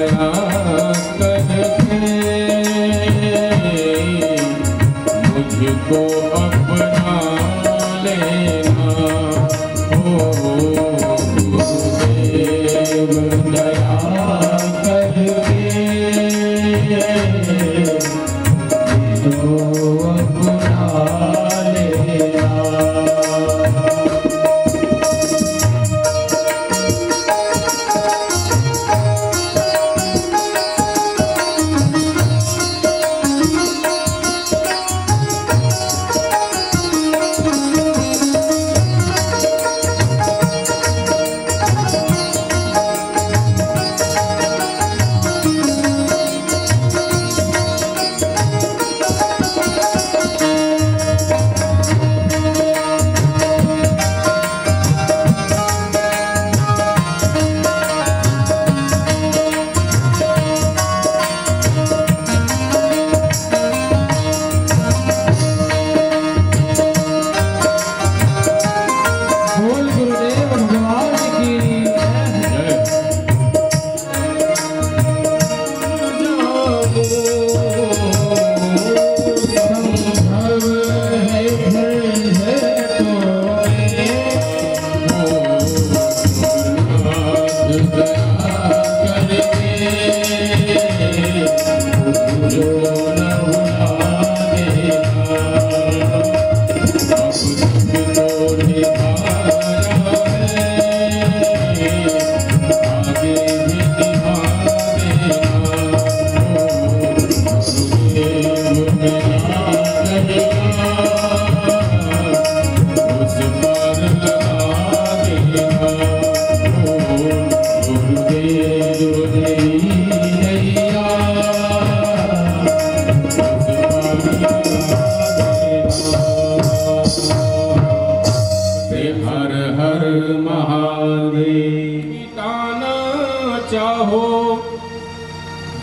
दया करके मुझको अपना लेना। हो गुरुदेव दया करके मुझको अपना लेना।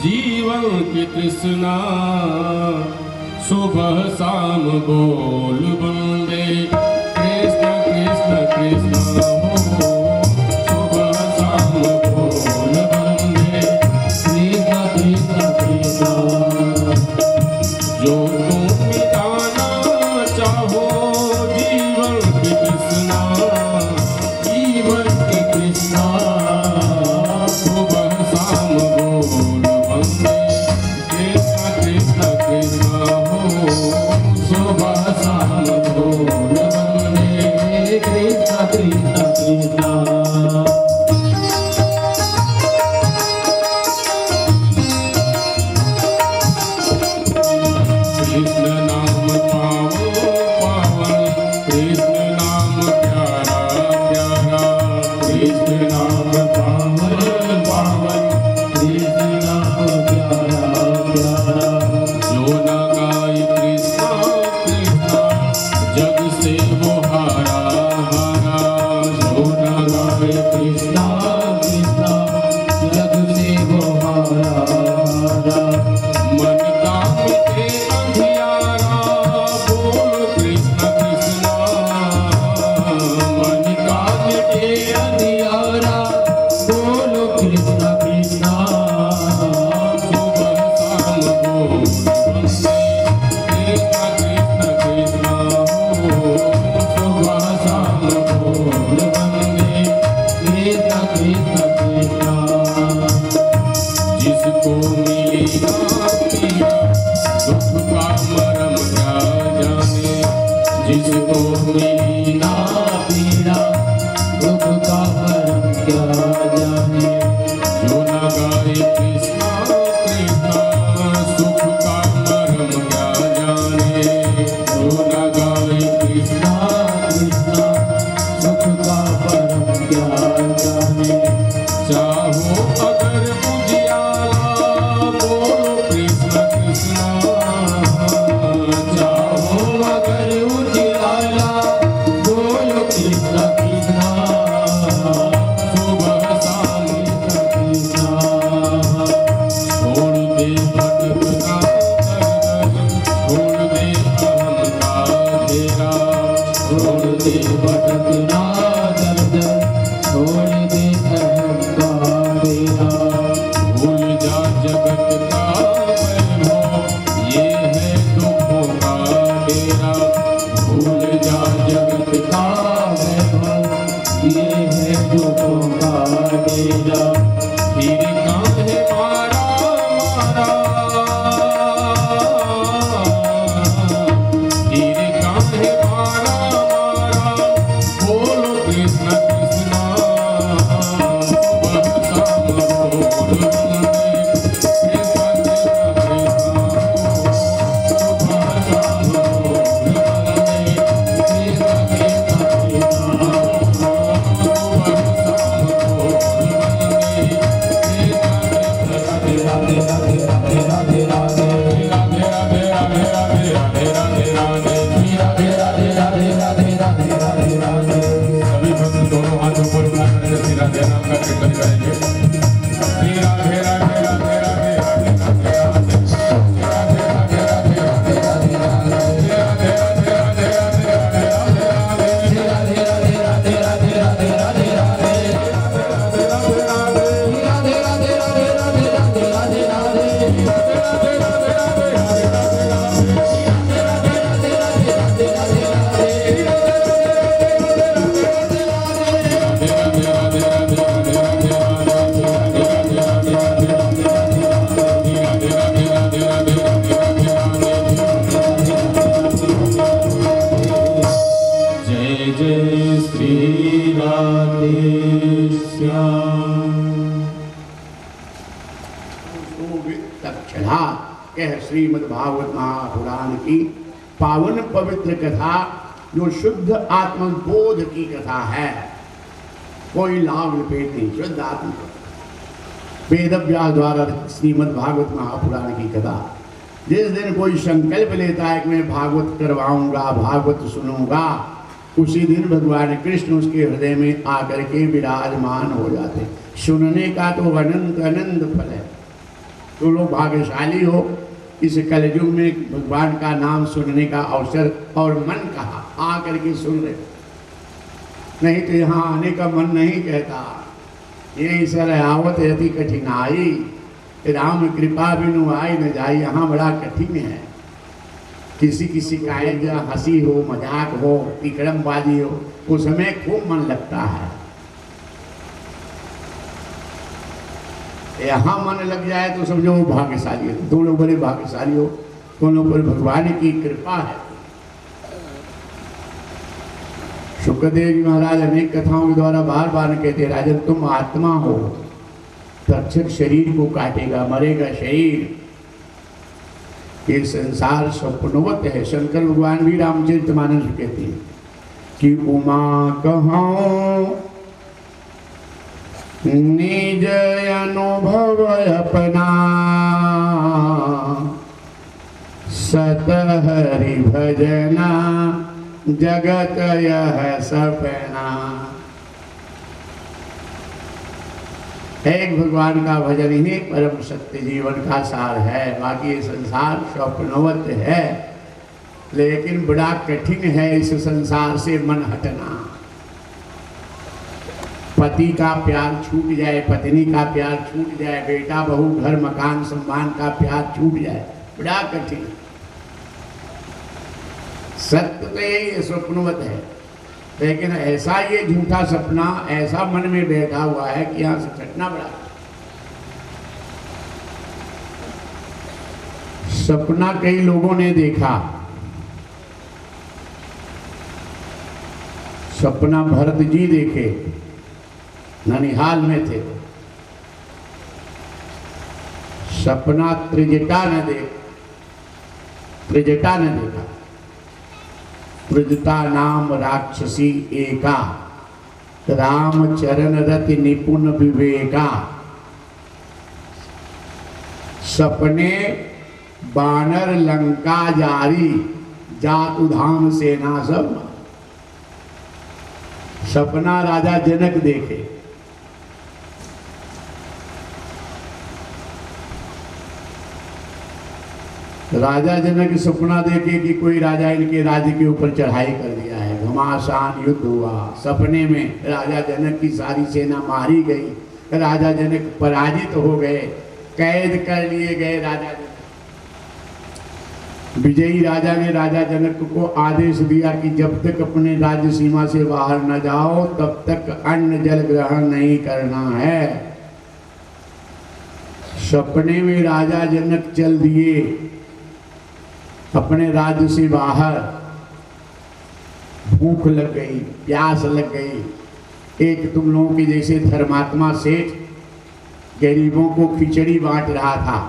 जीवन की तृष्णा सुबह शाम बोल बंदे कृष्ण कृष्ण कृष्ण हो। सुबह शाम बोल बंदे कृष्ण कृष्ण कृष्ण। जो तुम मिटाना चाहो जीवन की तृष्णा, जीवन की तृष्णा सुबह शाम बोल बंदे कृष्ण कृष्ण कृष्ण हो। सुबह शाम बोल बंदे कृष्ण कृष्ण कृष्ण। कृष्ण नाम पावो पावन, कृष्ण नाम प्यारा प्यारा। कृष्ण नाम पावन पावन, कृष्ण नाम प्यारा प्यारा। जो न गाय कृष्णा कृष्णा जग से वो हारा हारा। जो न गाय कृष्णा कृष्णा जग से वो हारा हारा। मन का मिटे अंधियारा बोल कृष्ण कृष्णा। मन का मिटे अंधियारा बोल कृष्ण कृष्णा। सुबह शाम बोल बंदे कृष्ण कृष्ण कृष्ण हो। सुबह शाम बोल बंदे कृष्ण कृष्ण कृष्ण। जिसको मिली ना पीड़ा दुख का मरम क्या जाने। जिसको मिली ना पीड़ा दुख का मरम क्या जाने। जो न गाए कृष्णा कृष्णा सुख का मरम क्या जाने। जो न गाए कृष्णा कृष्णा सुख का मरम क्या जाने। चाहो अगर उजियाला बोलो श्रीमद् भागवत महापुराण की पावन पवित्र कथा, जो शुद्ध आत्मबोध की कथा है, कोई लाभ लपेट नहीं, शुद्ध आत्म वेद व्यास द्वारा श्रीमद् भागवत महापुराण की कथा। जिस दिन कोई संकल्प लेता है कि मैं भागवत करवाऊंगा, भागवत सुनूंगा, उसी दिन भगवान कृष्ण उसके हृदय में आकर के विराजमान हो जाते। सुनने का तो अनंत अनंत फल है। तो लोग भाग्यशाली हो, इस कलयुग में भगवान का नाम सुनने का अवसर और मन कहा आकर के सुन रहे, नहीं तो यहाँ आने का मन नहीं कहता। ये सर आवत अति कठिनाई, राम कृपा बिनु आई न जाई। यहाँ बड़ा कठिन है। किसी की शिकायत या हंसी हो, मजाक हो, विक्रमबाजी हो, उस समय खूब मन लगता है। यहाँ मन लग जाए तो समझो वो भाग्यशाली है। दो लोग बड़े भाग्यशाली हो, दोनों पर भगवान की कृपा है। शुक्रदेव जी महाराज अनेक कथाओं के द्वारा बार बार कहते, राजन तुम आत्मा हो, तक्षक शरीर को काटेगा, मरेगा शरीर। ये संसार स्वप्नवत है। शंकर भगवान भी रामचरितमानस में कहते हैं कि उमा कहाँ निज अनुभव अपना, सत हरि भजना जगत यह सपना। एक भगवान का भजन ही परम सत्य जीवन का सार है। बाकी ये संसार स्वप्नवत है, लेकिन बड़ा कठिन है इस संसार से मन हटना। पति का प्यार छूट जाए, पत्नी का प्यार छूट जाए, बेटा बहू घर मकान सम्मान का प्यार छूट जाए, बड़ा कठिन। सत्य तो यही स्वप्नवत है, लेकिन ऐसा ये झूठा सपना ऐसा मन में बैठा हुआ है कि यहाँ से छटना पड़ा। सपना कई लोगों ने देखा। सपना भरत जी देखे, ननिहाल में थे। सपना त्रिजटा ने देखा। त्रिजटा नाम राक्षसी एका, राम चरण रति निपुण विवेका। सपने बानर लंका जारी, जातु धाम सेना सब। सपना राजा जनक देखे। राजा जनक सपना देखे कि कोई राजा इनके राज्य के ऊपर चढ़ाई कर दिया है, घमासान युद्ध हुआ। सपने में राजा जनक की सारी सेना मारी गई, राजा जनक पराजित हो गए, कैद कर लिए गए। राजा जनक, विजयी राजा ने राजा जनक को आदेश दिया कि जब तक अपने राज्य सीमा से बाहर न जाओ तब तक अन्न जल ग्रहण नहीं करना है। सपने में राजा जनक चल दिए अपने राज्य से बाहर। भूख लग गई, प्यास लग गई। एक तुम लोगों की जैसे धर्मात्मा सेठ गरीबों को खिचड़ी बांट रहा था।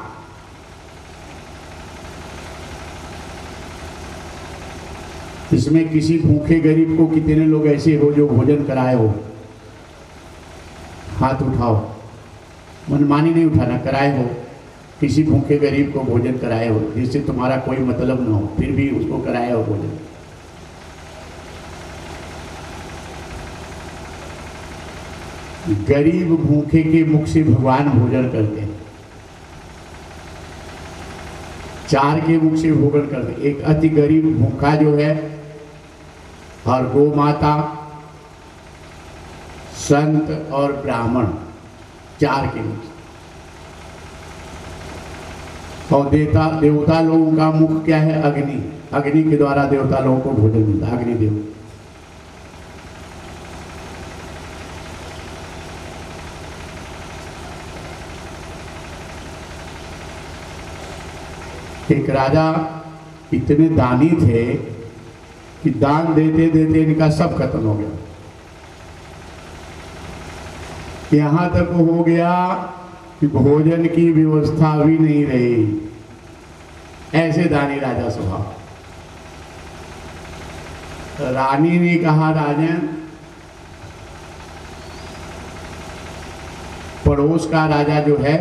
इसमें किसी भूखे गरीब को कितने लोग ऐसे हो जो भोजन कराए हो? हाथ उठाओ। मनमानी नहीं उठाना, कराए हो। किसी भूखे गरीब को भोजन कराए हो जिससे तुम्हारा कोई मतलब न हो, फिर भी उसको कराए हो भोजन। गरीब भूखे के मुख से भगवान भोजन करते हैं। चार के मुख से भोजन करते। एक अति गरीब भूखा जो है, और गौ माता, संत और ब्राह्मण, चार के मुख। और देवता लोगों का मुख क्या है? अग्नि। अग्नि के द्वारा देवता लोगों को भोजन मिलता है, अग्निदेव। एक राजा इतने दानी थे कि दान देते देते इनका सब खत्म हो गया। यहां तक हो गया कि भोजन की व्यवस्था भी नहीं रही। ऐसे दानी राजा स्वभाव। रानी ने कहा, राजन, पड़ोस का राजा जो है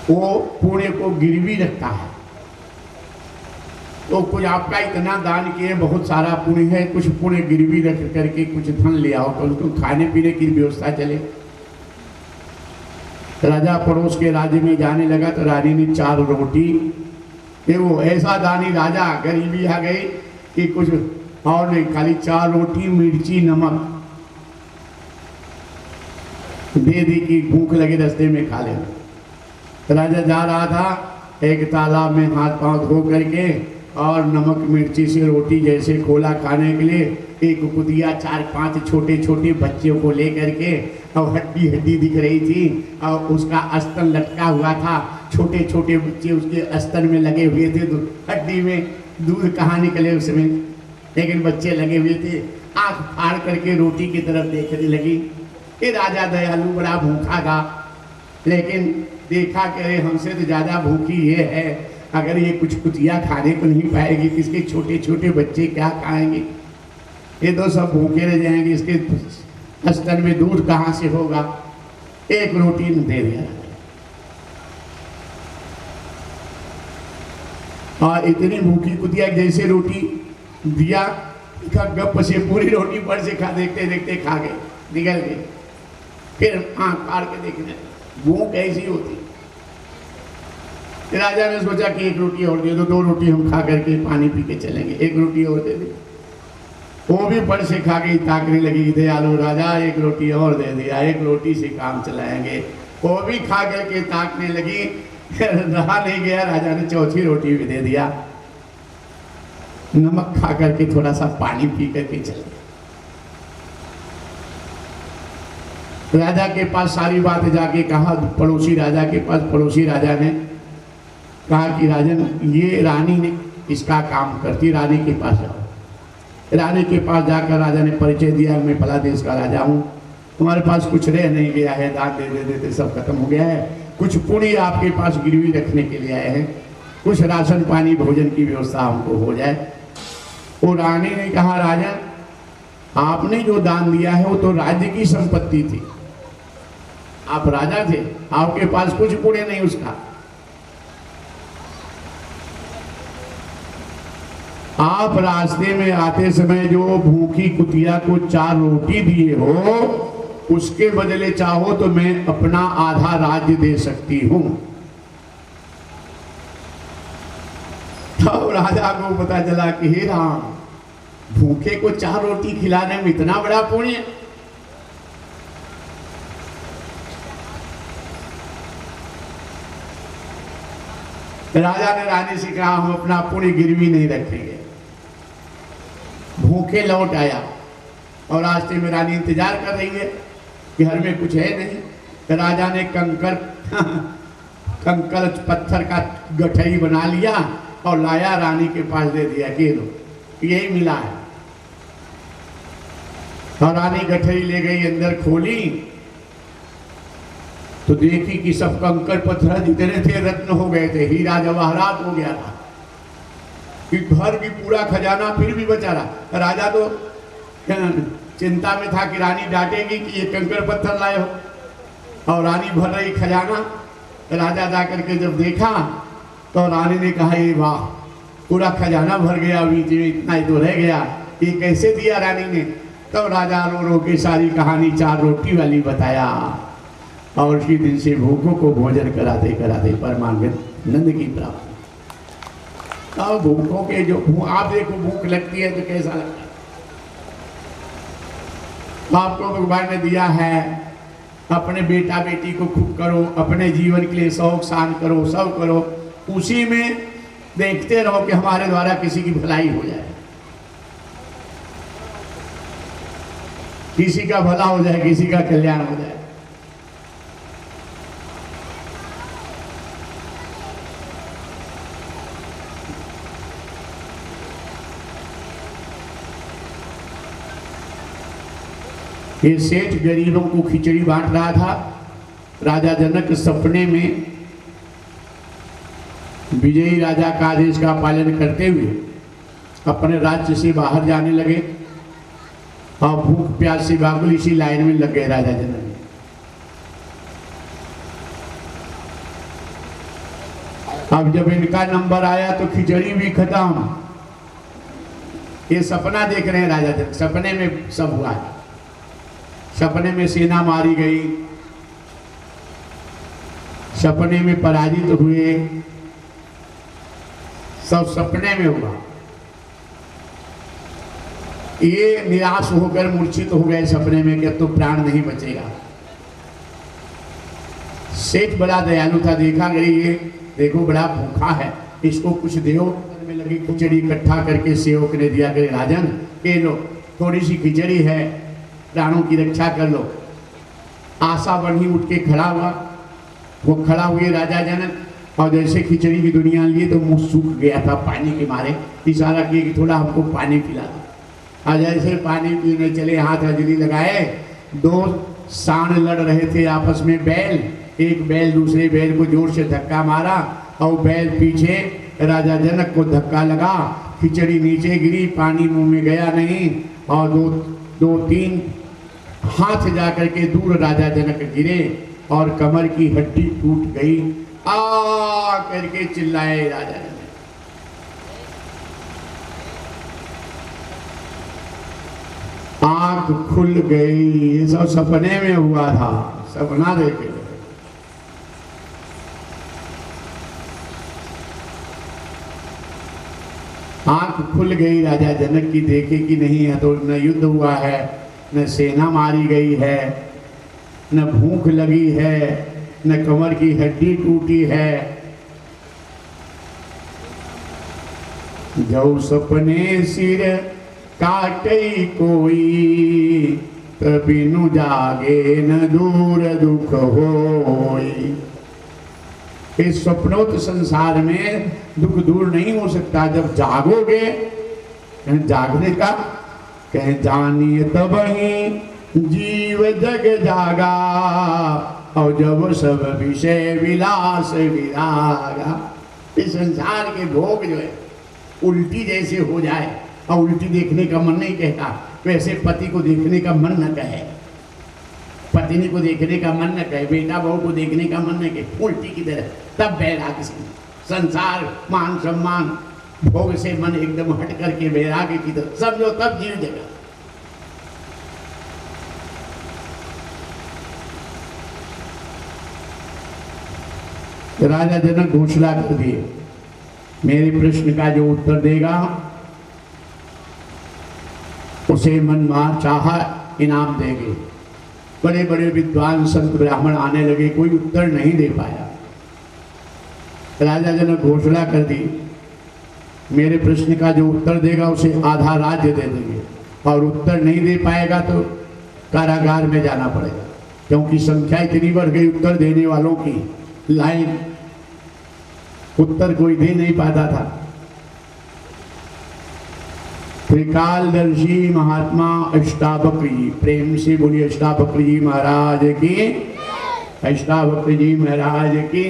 वो पुण्य को गिरवी रखता है, तो कुछ आपका इतना दान किए, बहुत सारा पुण्य है, कुछ पुण्य गिरवी रख करके कुछ धन ले आओ तो उसको खाने पीने की व्यवस्था चले। राजा पड़ोस के राज्य में जाने लगा तो रानी ने 4 रोटी, वो ऐसा दानी राजा, गरीबी आ गई कि कुछ और नहीं, खाली 4 रोटी, मिर्ची, नमक दे दी कि भूख लगे रास्ते में खा लेना। राजा जा रहा था, एक तालाब में हाथ पांव धो करके और नमक मिर्ची से रोटी जैसे खोला खाने के लिए, एक कुतिया 4-5 छोटे छोटे बच्चों को ले करके, और हड्डी हड्डी दिख रही थी और उसका अस्तन लटका हुआ था, छोटे छोटे बच्चे उसके अस्तन में लगे हुए थे, हड्डी में दूध कहाँ निकले उसमें, लेकिन बच्चे लगे हुए थे। आँख फाड़ करके रोटी की तरफ देखने लगी। ये राजा दयालु बड़ा भूखा था, लेकिन देखा कि अरे हमसे तो ज़्यादा भूखी ये है, अगर ये कुछ कुतिया खाने को नहीं पाएगी, किसके छोटे छोटे बच्चे क्या खाएंगे, ये तो सब भूखे रह जाएंगे, इसके स्तन में दूध कहाँ से होगा। एक रोटी दे दिया और इतनी भूखी कुतिया जैसे रोटी दिया, गप से पूरी रोटी पर से देखते देखते खा गए, निकल गए। फिर आँख फाड़ के देखने भूख ऐसी होती। राजा ने सोचा कि 1 रोटी और दे दो, 2 रोटी हम खा करके पानी पी के चलेंगे, 1 रोटी और दे दे। वो भी पर से खा गई, ताकने लगी, दयालु राजा 1 रोटी और दे दिया, 1 रोटी से काम चलाएंगे। वो भी खा करके ताकने लगी, रहा नहीं गया, राजा ने 4थी रोटी भी दे दिया। नमक खा करके थोड़ा सा पानी पी करके चले। राजा के पास सारी बात जाके कहा, पड़ोसी राजा के पास। पड़ोसी राजा ने कहा कि राजन, ये रानी ने इसका काम करती, रानी के पास जाओ। रानी के पास जाकर राजा ने परिचय दिया, मैं फला देश का राजा हूँ, तुम्हारे पास कुछ रह नहीं गया है, दान दे दे देते सब खत्म हो गया है, कुछ पुण्य आपके पास गिरवी रखने के लिए आए हैं, कुछ राशन पानी भोजन की व्यवस्था हमको हो जाए। वो रानी ने कहा, राजन, आपने जो दान दिया है वो तो राज्य की संपत्ति थी, आप राजा थे, आपके पास कुछ पुण्य नहीं उसका। आप रास्ते में आते समय जो भूखी कुतिया को 4 रोटी दिए हो, उसके बदले चाहो तो मैं अपना आधा राज्य दे सकती हूं। तब राजा को पता चला कि हे राम, भूखे को 4 रोटी खिलाने में इतना बड़ा पुण्य। राजा ने रानी से कहा, हम अपना पुण्य गिरवी नहीं रखेंगे। भूखे लौट आया और रास्ते में रानी इंतजार कर रही है कि घर में कुछ है नहीं। राजा ने कंकर पत्थर का गठरी बना लिया और लाया, रानी के पास दे दिया कि लो, यही मिला है। और रानी गठरी ले गई, अंदर खोली तो देखी कि सब कंकर पत्थर जितने थे रत्न हो गए थे, हीरा जवाहरात हो गया था, कि घर भी पूरा खजाना फिर भी बचा रहा। राजा तो चिंता में था कि रानी डांटेगी कि ये कंकर पत्थर लाए हो, और रानी भर रही खजाना। राजा जाकर के जब देखा तो रानी ने कहा, ये वाह, पूरा खजाना भर गया, बीच में इतना ही तो रह गया, ये कैसे दिया रानी ने। तब राजा रो रो के सारी कहानी 4 रोटी वाली बताया, और उसी दिन से भूखों को भोजन कराते कराते परमानंद की प्राप्ति। अब भूखों के जो आप देखो, भूख लगती है तो कैसा लगता है। आपको भगवान ने दिया है अपने बेटा बेटी को खूब करो, अपने जीवन के लिए शौक शान करो, सब करो, उसी में देखते रहो कि हमारे द्वारा किसी की भलाई हो जाए, किसी का भला हो जाए, किसी का कल्याण हो जाए। ये सेठ गरीबों को खिचड़ी बांट रहा था। राजा जनक सपने में विजयी राजा का आदेश का पालन करते हुए अपने राज्य से बाहर जाने लगे और भूख प्यास से बागुल इसी लाइन में लग गए राजा जनक। अब जब इनका नंबर आया तो खिचड़ी भी खत्म। ये सपना देख रहे हैं राजा जनक, सपने में सब हुआ है। सपने में सेना मारी गई, सपने में पराजित हुए, सब सपने में हुआ। ये निराश होकर मूर्छित हो गए सपने में कि अब तो प्राण नहीं बचेगा। सेठ बड़ा दयालु था, देखा गई ये देखो बड़ा भूखा है, इसको कुछ दो। में लगी खिचड़ी इकट्ठा करके सेवक ने दिया, करे राजन ये लो थोड़ी सी खिचड़ी है, प्राणों की रक्षा कर लो। आशा बनी उठ के खड़ा हुआ। वो खड़ा हुए राजा जनक और जैसे खिचड़ी की दुनिया लिए तो मुंह सूख गया था पानी के मारे। इशारा किए कि थोड़ा हमको पानी पिला दो। और जैसे पानी पीने चले, हाथ हजरी लगाए, दो सांड लड़ रहे थे आपस में बैल। एक बैल दूसरे बैल को जोर से धक्का मारा और बैल पीछे राजा जनक को धक्का लगा। खिचड़ी नीचे गिरी, पानी मुंह में गया नहीं और दो तीन हाथ जा करके दूर राजा जनक गिरे और कमर की हड्डी टूट गई। आ करके चिल्लाए राजा जनक। आंख खुल गई। ये सब सपने में हुआ था, सपना देखे। आंख खुल गई राजा जनक की, देखे कि नहीं है तो न युद्ध हुआ है, न सेना मारी गई है, न भूख लगी है, न कमर की हड्डी टूटी है। जो सपने सिर काटे कोई, तबिनु जागे न दूर दुख होई। इस स्वप्नोत संसार में दुख दूर नहीं हो सकता। जब जागोगे, जागने का कह जानिए तब ही जीव जग जागा, और जब सब विषय विलास विरागा। इस संसार के भोग जो है उल्टी जैसे हो जाए, और उल्टी देखने का मन नहीं कहता, वैसे पति को देखने का मन न कहे, पत्नी को देखने का मन न कहे, बेटा बहू को देखने का मन न कहे, उल्टी की तरह। तब बैराग संसार मान सम्मान भोग से मन एकदम हट करके बैराग की तरह समझो, तब जीव जगह। राजा जनक घोषणा कर दिए, मेरे प्रश्न का जो उत्तर देगा उसे मनमार चाहा इनाम देंगे। बड़े बड़े विद्वान संत ब्राह्मण आने लगे, कोई उत्तर नहीं दे पाया। राजा जनक घोषणा कर दी, मेरे प्रश्न का जो उत्तर देगा उसे आधा राज्य दे देंगे, और उत्तर नहीं दे पाएगा तो कारागार में जाना पड़ेगा, क्योंकि संख्या इतनी बढ़ गई उत्तर देने वालों की। लाइन उत्तर कोई दे नहीं पाता था। त्रिकालदर्शी महात्मा अष्टावक्र जी, प्रेम से बोलिए अष्टावक्र जी महाराज की, अष्टावक्र जी महाराज की।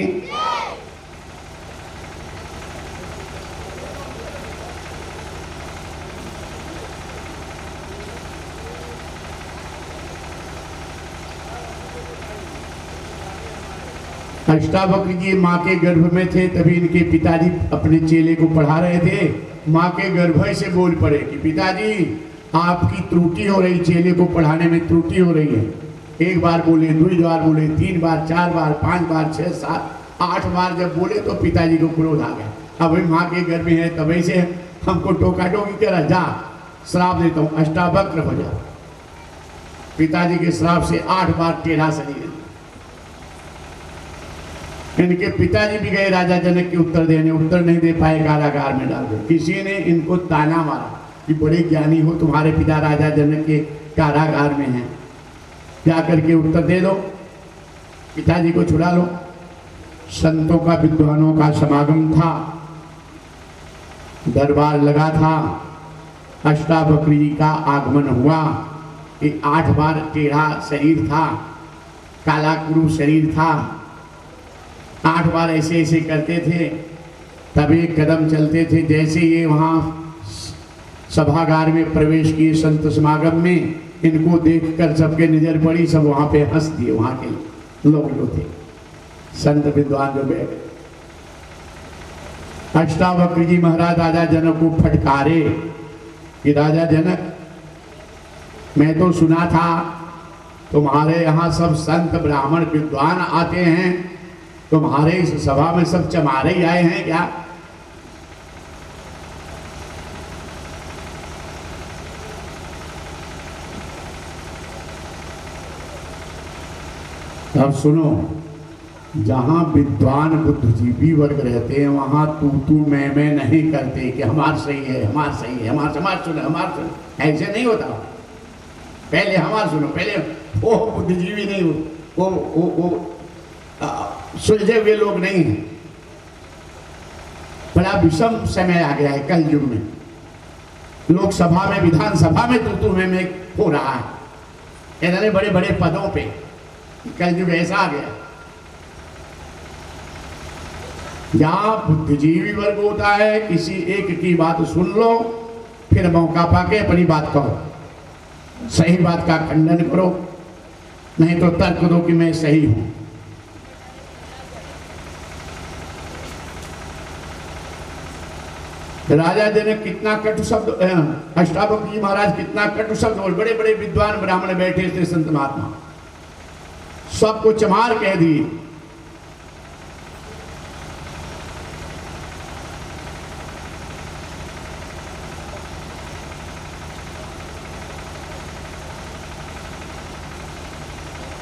अष्टावक्र जी माँ के गर्भ में थे, तभी इनके पिताजी अपने चेले को पढ़ा रहे थे। माँ के गर्भ से बोल पड़े कि पिताजी आपकी त्रुटि हो रही, चेले को पढ़ाने में त्रुटि हो रही है। एक बार बोले, दो बार बोले, 3 बार, 4 बार, 5 बार, 6, 7, 8 बार जब बोले तो पिताजी को क्रोध आ गया। अब माँ के गर्भ में है तभी से हमको टोका टोकी करा, जा श्राप देता हूँ, अष्टावक्र हो जा। पिताजी के श्राप से 8 बार टेढ़ा शरीर इनके पिताजी भी गए राजा जनक के उत्तर देने, उत्तर नहीं दे पाए, कारागार में डाल दिया। किसी ने इनको ताना मारा कि बड़े ज्ञानी हो, तुम्हारे पिता राजा जनक के कारागार में हैं, जा करके उत्तर दे दो, पिताजी को छुड़ा लो। संतों का, विद्वानों का समागम था, दरबार लगा था, अष्टावक्र जी का आगमन हुआ। एक 8 बार टेढ़ा शरीर था, काला कुरु शरीर था, 8 बार ऐसे ऐसे करते थे, तब एक कदम चलते थे। जैसे ये वहाँ सभागार में प्रवेश किए संत समागम में, इनको देखकर सबके नजर पड़ी, सब वहाँ पे हंस दिए। वहाँ के लोग जो थे, संत विद्वान जो बैठे। अष्टावक्र जी महाराज राजा जनक को फटकारे कि राजा जनक, मैं तो सुना था तुम्हारे यहाँ सब संत ब्राह्मण विद्वान आते हैं, तुम्हारे इस सभा में सब चमारे ही आए हैं क्या? अब सुनो, जहां विद्वान बुद्धिजीवी वर्ग रहते हैं वहां तू मैं नहीं करते कि हमार सही है, हमार सही है, हमार सुनो, हमार सुनो, ऐसे नहीं होता। पहले हमार सुनो, पहले वो बुद्धिजीवी नहीं हो, वो सुलझे हुए लोग नहीं हैं। बड़ा विषम समय आ गया है कल युग में, लोकसभा में, विधानसभा में तू मैं हो रहा है, इतने बड़े बड़े पदों पे कल युग ऐसा आ गया। जहां बुद्धिजीवी वर्ग होता है, किसी एक की बात सुन लो, फिर मौका पाके अपनी बात कहो, सही बात का खंडन करो, नहीं तो तर्क दो कि मैं सही हूं। राजा जनक कितना कटु शब्द, अष्टावक्र जी महाराज कितना कटु शब्द, और बड़े बड़े विद्वान ब्राह्मण बैठे थे, संत महात्मा, सबको चमार कह दिए।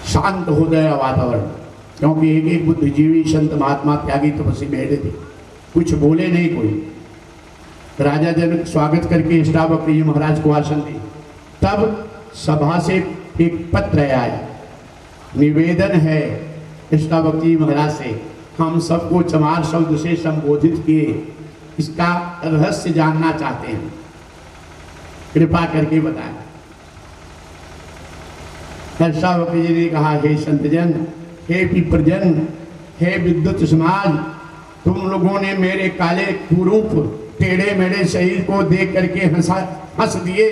शांत हो गया वातावरण, क्योंकि एक एक बुद्धिजीवी संत महात्मा त्यागी तपस्वी बैठे थे, कुछ बोले नहीं कोई। राजा जनक स्वागत करके अष्टावक्र जी महाराज को आसन दिए। तब सभा से एक पत्र आया, निवेदन है अष्टावक्र जी महाराज से, हम सबको चमार शब्द से संबोधित किए, इसका रहस्य जानना चाहते हैं, कृपा करके बताएं। अष्टावक्र जी ने कहा, हे संतजन, हे विप्रजन, हे विद्युत समाज, तुम लोगों ने मेरे काले कुरूप टेढ़े मेढ़े शरीर को देख करके हंस दिए,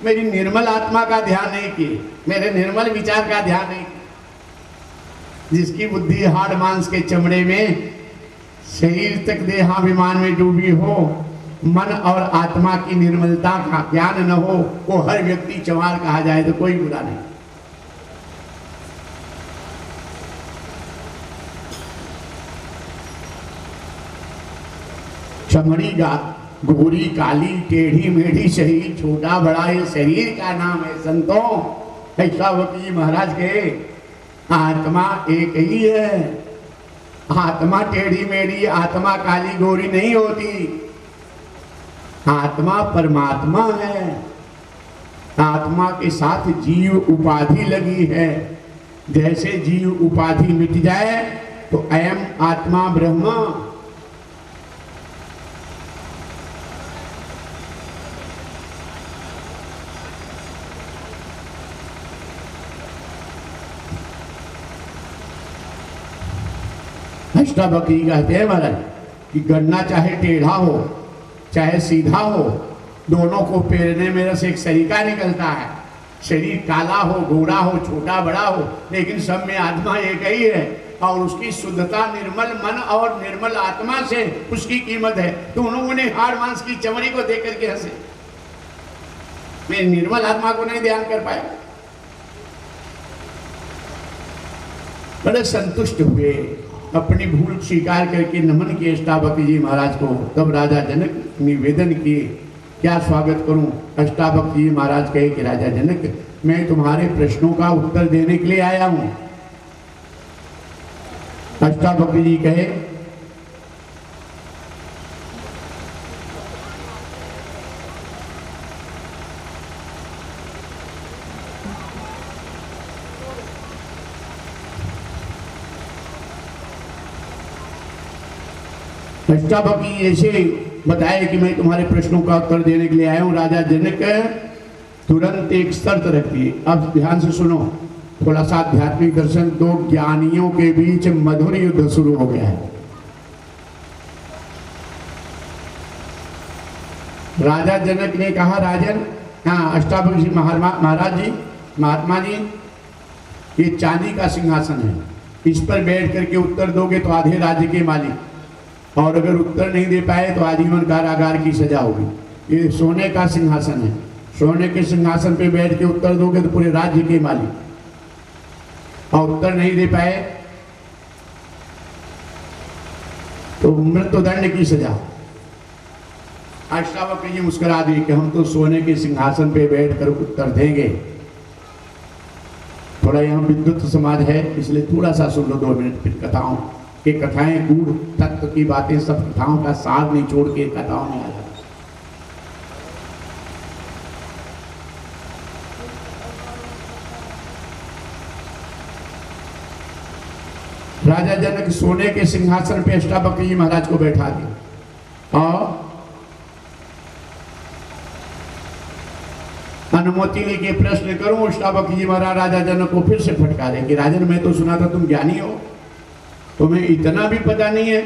मेरी निर्मल आत्मा का ध्यान नहीं किए, मेरे निर्मल विचार का ध्यान नहीं किए। जिसकी बुद्धि हाड़ मांस के चमड़े में, शरीर तक देहाभिमान में डूबी हो, मन और आत्मा की निर्मलता का ज्ञान न हो, वो हर व्यक्ति चमार कहा जाए तो कोई बुरा नहीं। चमड़ी का गोरी काली टेढ़ी मेढ़ी शरीर, छोटा बड़ा ये शरीर का नाम है संतों। अष्टावक्र जी महाराज के आत्मा एक ही है, आत्मा टेढ़ी मेढ़ी, आत्मा काली गोरी नहीं होती, आत्मा परमात्मा है। आत्मा के साथ जीव उपाधि लगी है, जैसे जीव उपाधि मिट जाए तो अयम आत्मा ब्रह्म। अष्टावक्र कहते हैं महाराज कि गन्ना चाहे टेढ़ा हो चाहे सीधा हो, दोनों को पेरने में रस एक सरीका निकलता है। शरीर काला हो, गोरा हो, छोटा बड़ा हो, लेकिन सब में आत्मा एक ही है, और उसकी शुद्धता निर्मल मन और निर्मल आत्मा से उसकी कीमत है। तो उन लोगों ने हाड़ मांस की चमड़ी को देख करके हंसे, मैं निर्मल आत्मा को नहीं ध्यान कर पाया। बड़े संतुष्ट हुए, अपनी भूल स्वीकार करके नमन किए अष्टावक्र जी महाराज को। तब राजा जनक निवेदन किए, क्या स्वागत करूं? अष्टावक्र जी महाराज कहे कि राजा जनक, मैं तुम्हारे प्रश्नों का उत्तर देने के लिए आया हूं। अष्टावक्र जी कहे, अष्टावक्र जी ऐसे बताए कि मैं तुम्हारे प्रश्नों का उत्तर देने के लिए आया हूं। राजा जनक तुरंत एक शर्त रखती है। अब ध्यान से सुनो, थोड़ा सा आध्यात्मिक दर्शन। दो ज्ञानियों के बीच मधुर युद्ध शुरू हो गया है। राजा जनक ने कहा, राजन, हाँ, अष्टावक्र जी, महाराज जी, महात्मा जी, ये चांदी का सिंहासन है, इस पर बैठ करके उत्तर दोगे तो आधे राज्य के मालिक, और अगर उत्तर नहीं दे पाए तो आजीवन कारागार की सजा होगी। ये सोने का सिंहासन है, सोने के सिंहासन पे बैठ के उत्तर दोगे तो पूरे राज्य के मालिक, और उत्तर नहीं दे पाए तो मृत्युदंड की सजा। अष्टावक्र जी मुस्कुरा दिए कि हम तो सोने के सिंहासन पे बैठकर उत्तर देंगे। थोड़ा यहाँ विद्युत समाज है, इसलिए थोड़ा सा सुन लो 2 मिनट। फिर कथाओं के कथाएं, गूढ़ तत्व की बातें, सब कथाओं का सार नहीं छोड़ के कथाओं में आ जाता। राजा जनक सोने के सिंहासन पे अष्टावक्र जी महाराज को बैठा दिया और अनुमति लेके प्रश्न करूं। अष्टावक्र जी महाराज राजा जनक को फिर से फटकारे कि राजन, मैं तो सुना था तुम ज्ञानी हो, तुम्हें इतना भी पता नहीं है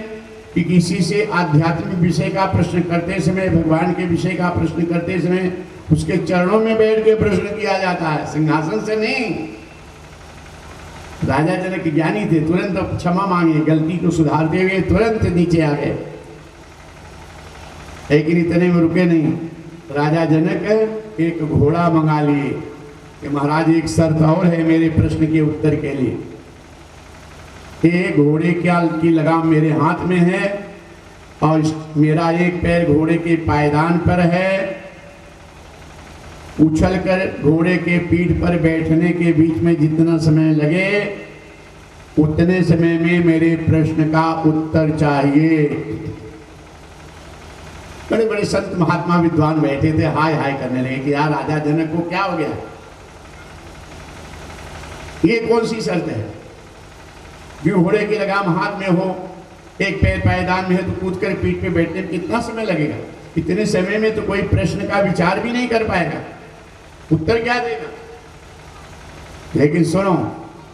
कि किसी से आध्यात्मिक विषय का प्रश्न करते समय, भगवान के विषय का प्रश्न करते समय उसके चरणों में बैठ के प्रश्न किया जाता है, सिंहासन से नहीं। राजा जनक ज्ञानी थे, तुरंत क्षमा मांगे, गलती को सुधारते हुए तुरंत नीचे आ गए। लेकिन इतने में रुके नहीं। राजा जनक एक घोड़ा मंगा लिए कि महाराज एक शर्त और है मेरे प्रश्न के उत्तर के लिए। एक घोड़े की लगाम मेरे हाथ में है और मेरा एक पैर घोड़े के पायदान पर है। उछलकर घोड़े के पीठ पर बैठने के बीच में जितना समय लगे उतने समय में मेरे प्रश्न का उत्तर चाहिए। बड़े बड़े संत महात्मा विद्वान बैठे थे, हाय हाय करने लगे कि यार राजा जनक को क्या हो गया, ये कौन सी शर्त है कि घोड़े की लगाम हाथ में हो, एक पैर पायदान में है, तो कूद कर पीठ पे बैठने में कितना समय लगेगा? इतने समय में तो कोई प्रश्न का विचार भी नहीं कर पाएगा, उत्तर क्या देगा? लेकिन सुनो,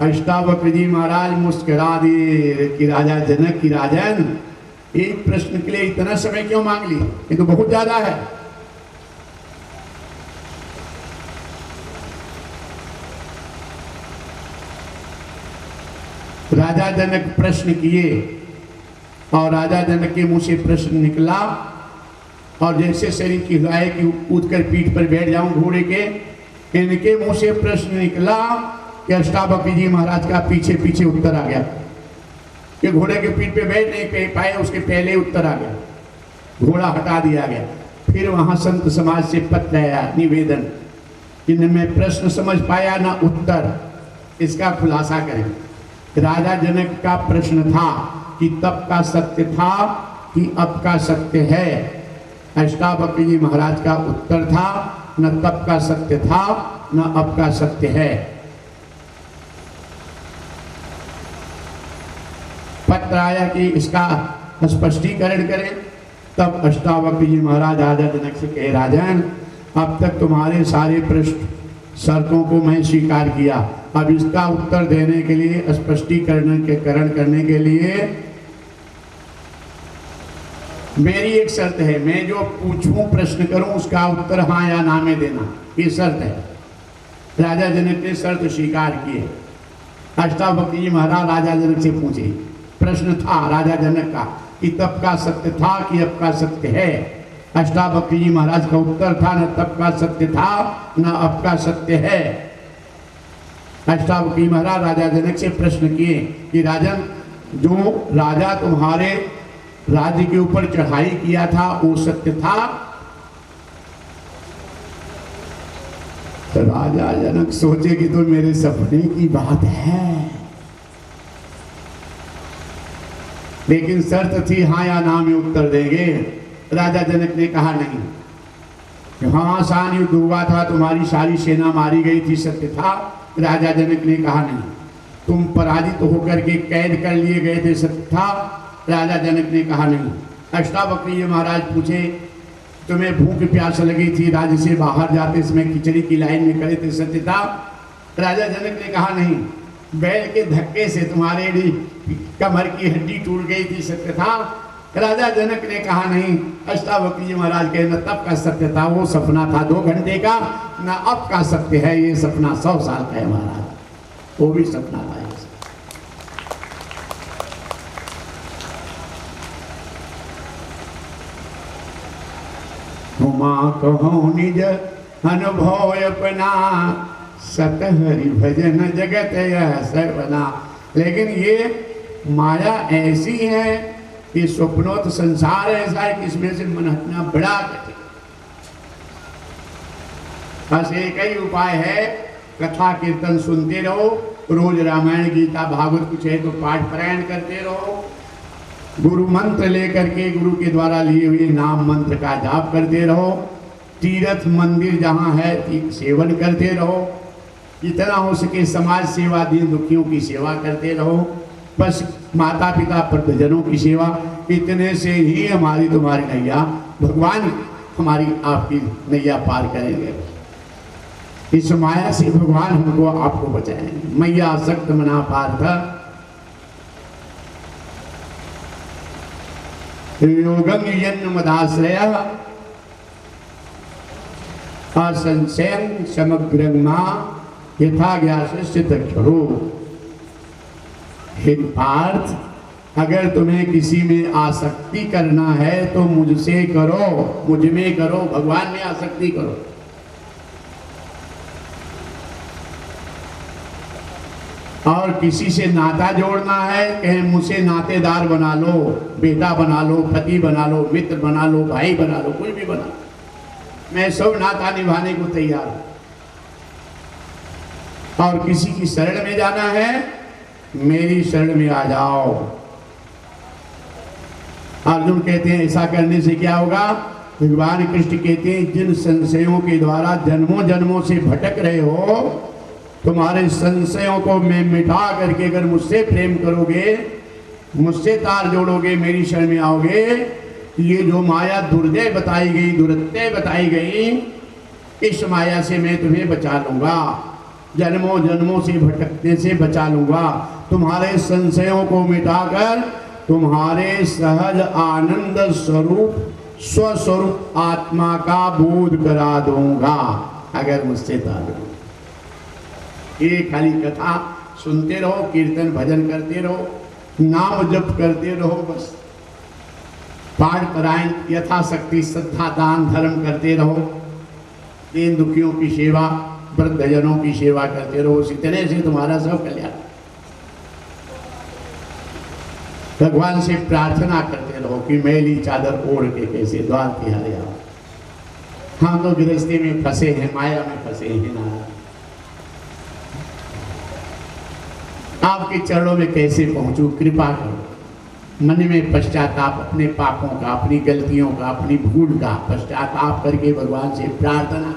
अष्टावक्र जी महाराज मुस्कुरा दिए कि राजा जनक की, राजन, एक प्रश्न के लिए इतना समय क्यों मांग ली? ये तो बहुत ज्यादा है। राजा जनक प्रश्न किए और राजा जनक के मुंह से प्रश्न निकला और जैसे शरीर की गाय की कूद कर पीठ पर बैठ जाऊं घोड़े के, इनके मुंह से प्रश्न निकला कि अष्टावक्र जी महाराज का पीछे पीछे उत्तर आ गया कि घोड़े के पीठ पे बैठ नहीं पाए, उसके पहले उत्तर आ गया, घोड़ा हटा दिया गया। फिर वहां संत समाज से पत्र आया, निवेदन, कि न मैं प्रश्न समझ पाया न उत्तर, इसका खुलासा करें। राजा जनक का प्रश्न था कि तब का सत्य था कि अब का सत्य है। अष्टावक्र जी महाराज का उत्तर था, न तब का सत्य था न अब का सत्य है। पत्र आया कि इसका स्पष्टीकरण करें। तब अष्टावक्र जी महाराज राजा जनक से कहे, राजन, अब तक तुम्हारे सारे प्रश्न शर्तों को मैं स्वीकार किया, अब इसका उत्तर देने के लिए, स्पष्टीकरण करने के लिए मेरी एक शर्त है, मैं जो पूछूं प्रश्न करूं उसका उत्तर हाँ या ना में देना, ये शर्त है। राजा जनक ने शर्त स्वीकार की। अष्टावक्र जी महाराज राजा जनक से पूछे, प्रश्न था राजा जनक का कि तब का सत्य था कि अब का सत्य है। अष्टावक्र जी महाराज का उत्तर था, न तब का सत्य था न अब का सत्य है। अष्टावक्र जी महाराज राजा जनक से प्रश्न किए कि राजन, जो राजा तुम्हारे राज्य के ऊपर चढ़ाई किया था वो सत्य था? तो राजा जनक सोचे कि तो मेरे सपने की बात है। लेकिन शर्त थी हाँ या ना में उत्तर देंगे। राजा जनक ने कहा नहीं। हाँ, आसान युद्ध हुआ था, तुम्हारी सारी सेना मारी गई थी, सत्य था। राजा जनक ने कहा नहीं। तुम पराजित होकर के कैद कर लिए गए थे, सत्य था। राजा जनक ने कहा नहीं। अष्टावक्रीय महाराज पूछे, तुम्हें भूख प्यास लगी थी, राज्य से बाहर जाते समय खिचड़ी की लाइन में खड़े थे, सत्य था। राजा जनक ने कहा नहीं। बैल के धक्के से तुम्हारे कमर की हड्डी टूट गई थी, सत्य था। राजा जनक ने कहा नहीं। अष्टावक्रीय महाराज के न तब का सत्य था, वो सपना था 2 घंटे का, न अब का सत्य है, ये सपना 100 साल का है महाराज, वो भी सपना था। हुमा कहो निज अनुभव अपना, सत हरि भजन जगत यह सर्वना। लेकिन ये माया ऐसी है, ये स्वप्नोत संसार ऐसा है कि इसमें से मन हटना बड़ा कठिन। बस एक ही उपाय है, कथा कीर्तन सुनते रहो, रोज रामायण गीता भागवत कुछ है तो पाठ पारायण करते रहो, गुरु मंत्र लेकर के गुरु के द्वारा लिए हुए नाम मंत्र का जाप करते रहो, तीर्थ मंदिर जहाँ है सेवन करते रहो, जितना हो सके समाज सेवा, दीन दुखियों की सेवा करते रहो, बस माता पिता परिजनों की सेवा, इतने से ही हमारी तुम्हारी नैया, भगवान हमारी आपकी नैया पार करेंगे। इस माया से भगवान हमको आपको बचाएंगे। मैया सक्त मना पार्थ योगं यन्न मदाश्रय असंशयं समग्रं मां यथा ज्ञास्य तक्षरो। हे पार्थ, अगर तुम्हें किसी में आसक्ति करना है तो मुझसे करो, मुझ में करो, भगवान में आसक्ति करो। और किसी से नाता जोड़ना है, कहे मुझसे नातेदार बना लो, बेटा बना लो, पति बना लो, मित्र बना लो, भाई बना लो, कोई भी बना लो, मैं सब नाता निभाने को तैयार हूं। और किसी की शरण में जाना है, मेरी शरण में आ जाओ। अर्जुन कहते हैं ऐसा करने से क्या होगा? भगवान कृष्ण कहते हैं जिन संशयों के द्वारा जन्मों जन्मों से भटक रहे हो, तुम्हारे संशयों को मैं मिटा करके अगर मुझसे प्रेम करोगे, मुझसे तार जोड़ोगे, मेरी शरण में आओगे, ये जो माया दुर्जय बताई गई, दुरत्यय बताई गई, इस माया से मैं तुम्हें बचा लूंगा, जन्मों जन्मों से भटकने से बचा लूंगा, तुम्हारे संशयों को मिटाकर तुम्हारे सहज आनंद स्वरूप स्वस्वरूप आत्मा का बोध करा दूंगा अगर मुझसे तार जोड़ो। ये खाली कथा सुनते रहो, कीर्तन भजन करते रहो, नाम जप करते रहो, बस पाठ पारायण यथाशक्ति श्रद्धा दान धर्म करते रहो, दीन दुखियों की सेवा, वृद्धजनों की सेवा करते रहो, इतने से तुम्हारा सब कल्याण। भगवान से प्रार्थना करते रहो कि मैली चादर ओढ़ के कैसे द्वार तिहारे आओ। हम तो गृहस्थी में फंसे हैं, माया में फंसे हैं ना, आपके चरणों में कैसे पहुंचूं, कृपा करो। मन में पश्चाताप, अपने पापों का, अपनी गलतियों का, अपनी भूल का पश्चाताप करके भगवान से प्रार्थना